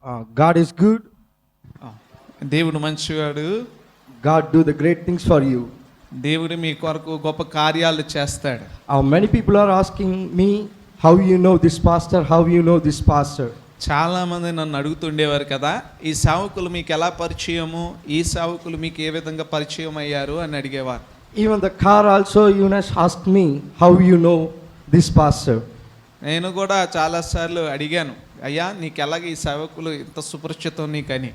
God is good. దేవుడు మంచివాడు. God do the great things for you. దేవుడు మీ కొరకు గొప్ప కార్యాలు చేస్తాడు. Many people are asking me, how you know this pastor? How you know this pastor? చాలా మంది నన్ను అడుగుతుండేవారు కదా, ఈ సేవకులు మీకు ఎలా పరిచయము, ఈ సేవకులు మీకు ఏ విధంగా పరిచయం అయ్యారు అని అడిగేవారు. Even the car also, Eunice asked me, how you know this pastor? నేను కూడా చాలాసార్లు అడిగాను, అయ్యా నీకు ఎలాగ ఈ సేవకులు ఇంత సుపరిచితం నీకని.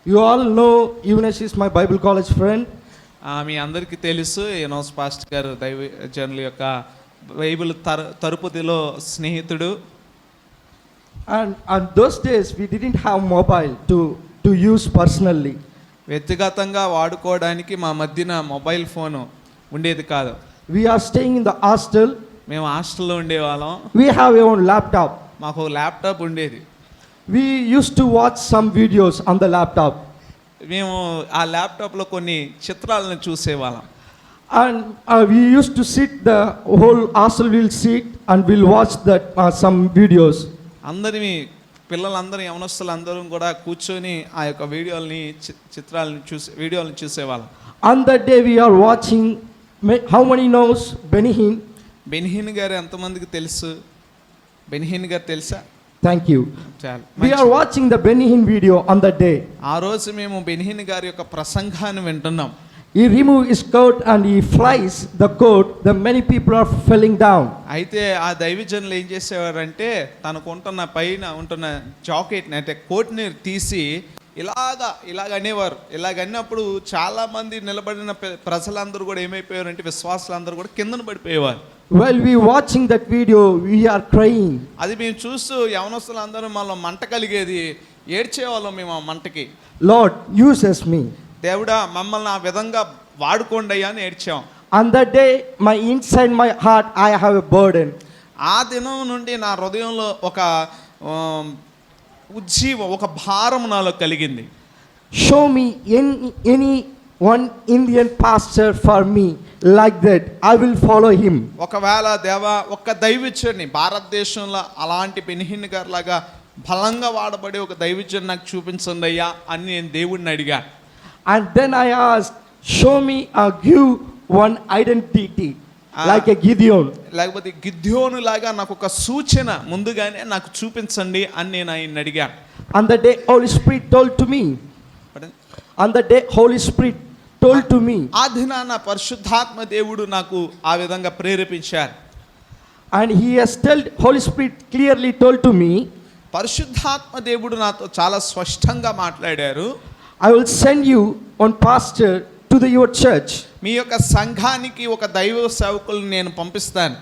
You all know Eunice is my Bible college friend. మీ అందరికీ తెలుసు, యూనోస్ పాస్టర్ గారు దైవజనుల యొక్క బైబిల్ తరుపతిలో స్నేహితుడు. And those days we didn't have mobile to use personally. వ్యక్తిగతంగా వాడుకోవడానికి మా మధ్యన మొబైల్ ఫోను ఉండేది కాదు. We are staying in the hostel. మేము హాస్టల్లో ఉండేవాళ్ళం. We have our own laptop. మాకు ల్యాప్టాప్ ఉండేది. We used to watch some videos on the laptop. మేము ఆ ల్యాప్టాప్లో కొన్ని చిత్రాలను చూసేవాళ్ళం. And we used to sit, the whole hostel will sit and we'll watch that some videos. అందరినీ పిల్లలందరూ యవనస్తులందరం కూడా కూర్చొని ఆ యొక్క వీడియోలను చూసేవాళ్ళం. On that day we are watching, how many knows Benny Hinn? Benny Hinn గారు ఎంతమందికి తెలుసు? బెనిహిన్ గారు తెలుసా? Thank you. చాలు. We are watching the Benny Hinn video on that day. ఆ రోజు మేము బెనిహిన్ గారి యొక్క ప్రసంగాన్ని వింటున్నాం. He removed his coat and he flies the coat. The many people are falling down. అయితే ఆ దైవజనులు ఏం చేసేవారంటే తనకుంటున్న పైన ఉంటున్న జాకెట్ని అంటే కోట్ని తీసి ఇలాగ అనేవారు. ఇలాగన్నప్పుడు చాలా మంది నిలబడిన ప్రజలందరూ కూడా ఏమైపోయారంటే విశ్వాసులందరూ కూడా కిందన పడిపోయేవారు. While we watching that video, we are crying. అది మేము చూస్తూ యవనస్తులందరూ మనలో మంట కలిగేది, ఏడ్చేవాళ్ళం మేము ఆ మంటకి. Lord, uses me. దేవుడా మమ్మల్ని ఆ విధంగా వాడుకోండి అయ్యా అని ఏడ్చాం. On that day, inside my heart, I have a burden. ఆ దినం నుండి నా హృదయంలో ఒక ఉజ్జీవం, ఒక భారం నాలో కలిగింది. Show me any one Indian pastor for me like that. I will follow him. ఒకవేళ దేవా ఒక్క దైవజనుని భారతదేశంలో అలాంటి బెనిహిన్ గారి లాగా బలంగా వాడబడే ఒక దైవజనుని నాకు చూపించండి అయ్యా అని నేను దేవుడిని అడిగా. And then I asked, show me give one identity like a Gideon. లేకపోతే గిద్యోను లాగా నాకు ఒక సూచన ముందుగానే నాకు చూపించండి అని నేను ఆయన్ని అడిగా. On the day Holy Spirit told to me. On the day Holy Spirit told to me. ఆ దినాన పరిశుద్ధాత్మ దేవుడు నాకు ఆ విధంగా ప్రేరేపించారు. And he has Holy Spirit clearly told to me. పరిశుద్ధాత్మ దేవుడు నాతో చాలా స్పష్టంగా మాట్లాడారు. I will send you one pastor to your church. మీ యొక్క సంఘానికి ఒక దైవ సేవకుల్ని నేను పంపిస్తాను.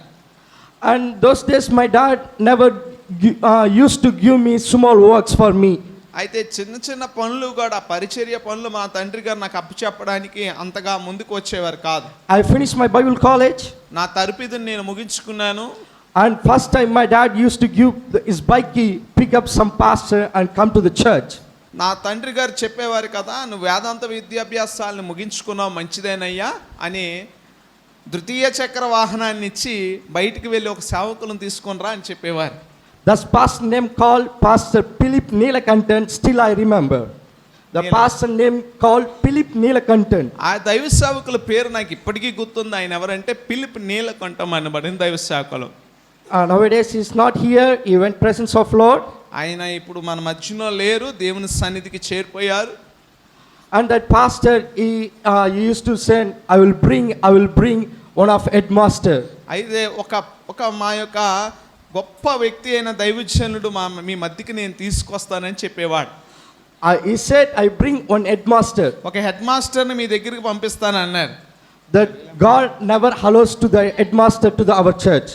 And those days my dad never used to give me small works for me. అయితే చిన్న పనులు కూడా పరిచర్య పనులు మా తండ్రి గారు నాకు అప్పచెప్పడానికి అంతగా ముందుకు వచ్చేవారు కాదు. I finished my Bible college. నా తరపిదిని నేను ముగించుకున్నాను. And first time my dad used to give his bike key, pick up some pastor and come to the church. నా తండ్రి గారు చెప్పేవారు కదా, నువ్వు వేదాంత విద్యాభ్యాసాలను ముగించుకున్నావు మంచిదేనయ్యా అని ద్వితీయ చక్ర వాహనాన్ని ఇచ్చి బయటికి వెళ్ళి ఒక సేవకులను తీసుకొనిరా అని చెప్పేవారు. This pastor name called Pastor Philip Neelakantan, still I remember. The pastor name called Philip Neelakantan. ఆ దైవ సేవకుల పేరు నాకు ఇప్పటికీ గుర్తుంది. ఆయన ఎవరంటే ఫిలిప్ నీలకంఠం అనబడిన దైవ సేవకులు. Nowadays he is not here. He went presence of Lord. ఆయన ఇప్పుడు మన మధ్యలో లేరు, దేవుని సన్నిధికి చేరిపోయారు. And that pastor he used to say, I will bring one of headmaster. అయితే ఒక మా యొక్క గొప్ప వ్యక్తి అయిన దైవజనుడు మీ మధ్యకి నేను తీసుకొస్తానని చెప్పేవాడు. He said, I bring one headmaster. ఒక హెడ్ మాస్టర్ని మీ దగ్గరికి పంపిస్తాను అన్నారు. That God never allows to the headmaster to our church.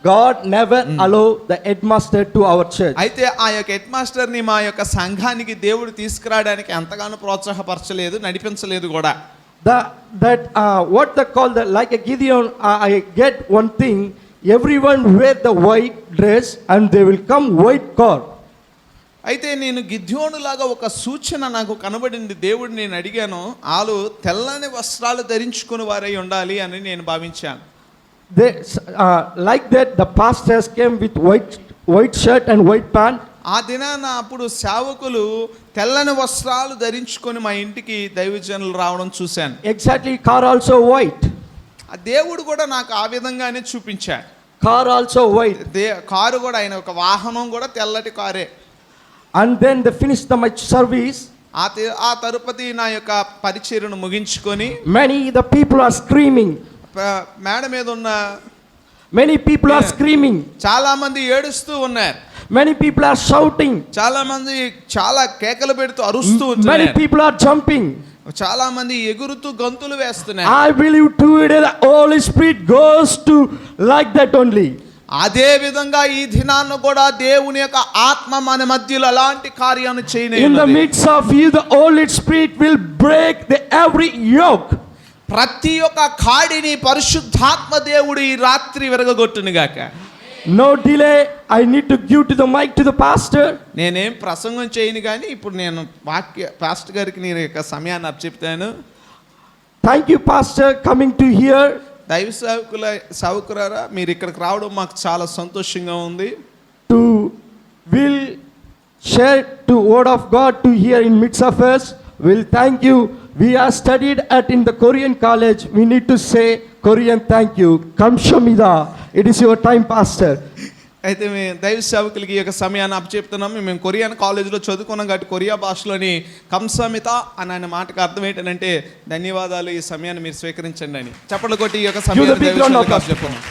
God never allow the headmaster to our church. అయితే ఆ యొక్క హెడ్ మాస్టర్ని మా యొక్క సంఘానికి దేవుడు తీసుకురావడానికి ఎంతగానో ప్రోత్సాహపరచలేదు, నడిపించలేదు కూడా. What they call like a Gideon, I get one thing, everyone wear the white dress and they will come white car. అయితే నేను గిద్యోను లాగా ఒక సూచన నాకు కనబడింది. దేవుడు నేను అడిగాను, వాళ్ళు తెల్లని వస్త్రాలు ధరించుకుని వారై ఉండాలి అని నేను భావించాను. Like that the pastors came with white shirt and white pant. ఆ దినాన అప్పుడు సేవకులు తెల్లని వస్త్రాలు ధరించుకొని మా ఇంటికి దైవజనులు రావడం చూశాను. Exactly, car also white. ఆ దేవుడు కూడా నాకు ఆ విధంగానే చూపించాడు. Car also white. కారు కూడా ఆయన ఒక వాహనం కూడా తెల్లటి కారే. And then they finished the my service. ఆ తరుపతి నా యొక్క పరిచర్యను ముగించుకొని The people are screaming. మేడ మీద ఉన్న Many people are screaming. చాలా మంది ఏడుస్తూ ఉన్నారు. Many people are shouting. చాలా మంది చాలా కేకలు పెడుతూ అరుస్తూ Many ఉన్నారు. people are jumping. చాలా మంది ఎగురుతూ గంతులు వేస్తున్నారు. I believe today the Holy Spirit goes to like that only. అదే విధంగా ఈ దినాన్ని కూడా దేవుని యొక్క ఆత్మ మన మధ్యలో అలాంటి కార్యాన్ని In the చేయనున్నది. midst of you, the Holy Spirit will break every yoke. ప్రతి ఒక్క కాడిని పరిశుద్ధాత్మ దేవుడు ఈ రాత్రి విరగొట్టును గాక. No delay. I need to give to the mic to the pastor. నేనేం ప్రసంగం చేయను కానీ ఇప్పుడు నేను పాస్టర్ గారికి నేను యొక్క సమయాన్ని అప్పచెప్తాను. Thank you, pastor, coming to here. దైవ సేవకులారా మీరు ఇక్కడికి రావడం మాకు చాలా సంతోషంగా ఉంది. To will share to word of God to here in midst of us. Will thank you. We are studied in the Korean college. We need to say Korean thank you. Kamshamida. It is your time, pastor. అయితే మేము దైవ సేవకులకి ఈ యొక్క సమయాన్ని అప్పచెప్తున్నాము. మేము Korean కాలేజీలో చదువుకున్నాం కాబట్టి కొరియా భాషలోని కంసమిత అని అనే మాటకు అర్థం ఏంటంటే ధన్యవాదాలు, ఈ సమయాన్ని మీరు స్వీకరించండి అని చప్పట్లు కొట్టి ఈ యొక్క సమయాన్ని దైవ సేవకులకు అప్పచెప్తున్నాం.